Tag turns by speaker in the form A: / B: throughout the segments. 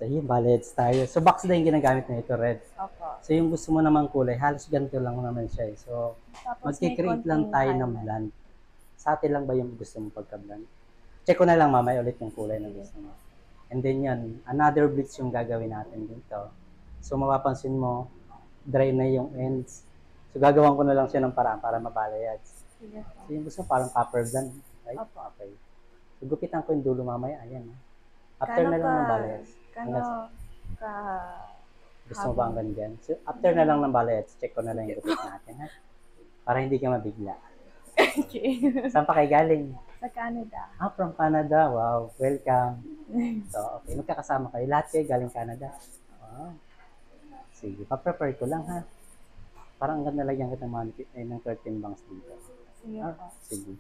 A: So, yun, balayage tayo. So, box na yung ginagamit na ito, red.
B: Opo.
A: So, yung gusto mo namang kulay, halos ganito lang naman siya. So,
B: Tapos may
A: magkikreate lang
B: konting
A: tayo ng
B: highlight.
A: blend. Sa atin lang ba yung gusto mo pagka-blend? Check ko na lang mamaya ulit yung kulay na gusto mo. And then yan, another bleach yung gagawin natin dito. So, mapapansin mo, dry na yung ends. So, gagawan ko na lang siya ng paraan para mabalayage.
B: Sige po.
A: So, yung gusto parang copper blend. Right?
B: Opo.
A: Okay. So, gupitan ko yung dulo mamaya. Ayan. After na lang ng balayage.
B: Ka
A: Gusto mo ba ang ganyan? So, after na lang ng balayage, check ko na lang yung gupit natin. Ha? Para hindi ka mabigla.
B: Okay.
A: Saan pa kayo galing?
B: Sa Canada.
A: From Canada. Wow. Welcome. So, okay. Magkakasama kayo. Lahat kayo galing Canada. Wow. Sige. Pa-prepare ko lang, ha? Parang ang ganda lagyan kita ng 13 bangs dito.
B: Sige po.
A: Sige.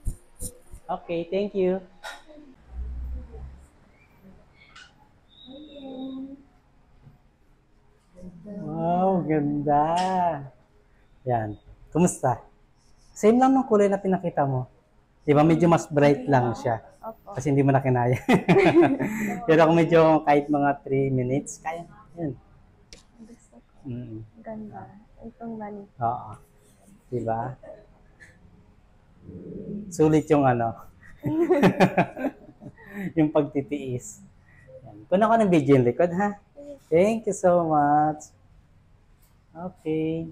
A: Okay. Thank you. Wow. Ganda. Yan. Kumusta? Same lang ng kulay na pinakita mo. Di ba medyo mas bright lang siya?
B: Opo.
A: Kasi hindi mo na kinaya. Pero kung medyo kahit mga 3 minutes, kaya. Yun.
B: Gusto ko.
A: Mm.
B: Ganda. Itong mani.
A: Oo. Di ba? Sulit yung ano. Yung pagtitiis. Yan. Kuna ko ng video yung likod, ha? Thank you so much. Okay.